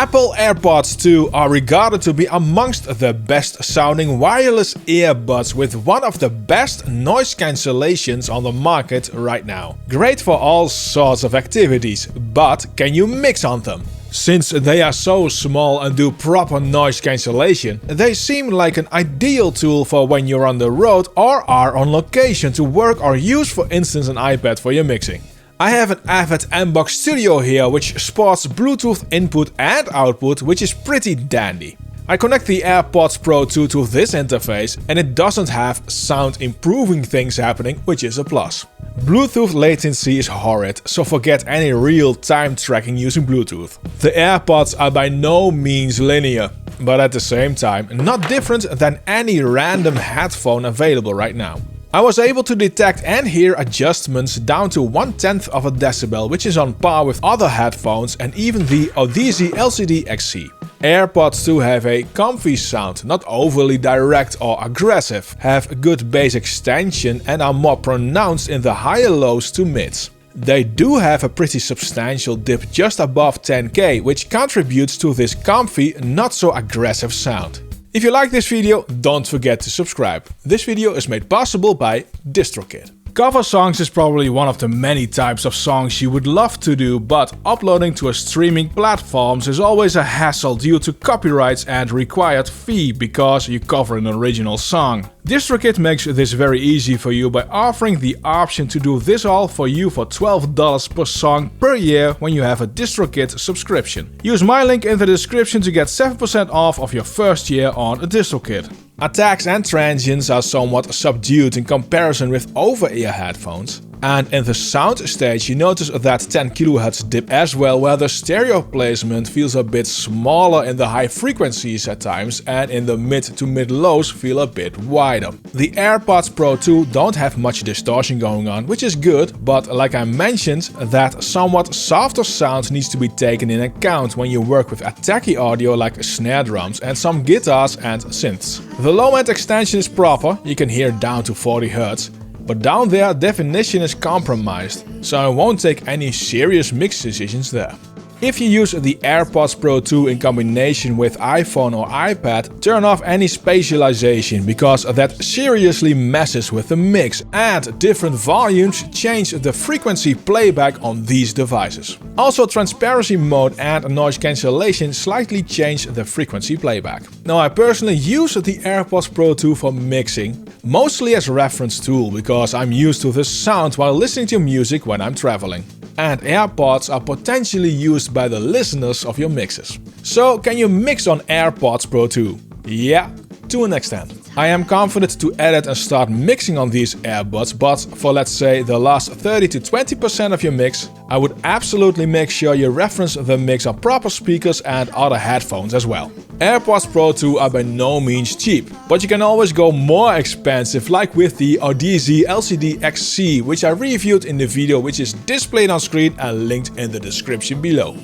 Apple AirPods 2 are regarded to be amongst the best sounding wireless earbuds with one of the best noise cancellations on the market right now. Great for all sorts of activities, but can you mix on them? Since they are so small and do proper noise cancellation, they seem like an ideal tool for when you're on the road or are on location to work or use, for instance, an iPad for your mixing. I have an AVID MBOX Studio here which sports Bluetooth input and output, which is pretty dandy. I connect the AirPods Pro 2 to this interface and it doesn't have sound improving things happening, which is a plus. Bluetooth latency is horrid, so forget any real time tracking using Bluetooth. The AirPods are by no means linear, but at the same time not different than any random headphone available right now. I was able to detect and hear adjustments down to 1/10 of a decibel, which is on par with other headphones and even the Audeze LCD XC. AirPods 2 have a comfy sound, not overly direct or aggressive, have good bass extension and are more pronounced in the higher lows to mids. They do have a pretty substantial dip just above 10K, which contributes to this comfy, not so aggressive sound. If you like this video, don't forget to subscribe. This video is made possible by DistroKid. Cover songs is probably one of the many types of songs you would love to do, but uploading to a streaming platforms is always a hassle due to copyrights and required fee because you cover an original song. DistroKid makes this very easy for you by offering the option to do this all for you for $12 per song per year when you have a DistroKid subscription. Use my link in the description to get 7% off of your first year on a DistroKid. Attacks and transients are somewhat subdued in comparison with over-ear headphones. And in the sound stage you notice that 10 kHz dip as well, where the stereo placement feels a bit smaller in the high frequencies at times and in the mid to mid lows feel a bit wider. The AirPods Pro 2 don't have much distortion going on, which is good, but like I mentioned, that somewhat softer sound needs to be taken in account when you work with attacky audio like snare drums and some guitars and synths. The low-end extension is proper, you can hear down to 40 Hz. But down there definition is compromised, so I won't take any serious mix decisions there. If you use the AirPods Pro 2 in combination with iPhone or iPad, turn off any spatialization because that seriously messes with the mix, and different volumes change the frequency playback on these devices. Also, transparency mode and noise cancellation slightly change the frequency playback. Now, I personally use the AirPods Pro 2 for mixing, mostly as a reference tool because I'm used to the sound while listening to music when I'm traveling. And AirPods are potentially used by the listeners of your mixes. So can you mix on AirPods Pro 2? Yeah, to an extent. I am confident to edit and start mixing on these earbuds, but for let's say the last 30 to 20% of your mix, I would absolutely make sure you reference the mix on proper speakers and other headphones as well. AirPods Pro 2 are by no means cheap, but you can always go more expensive, like with the Audeze LCD XC, which I reviewed in the video which is displayed on screen and linked in the description below.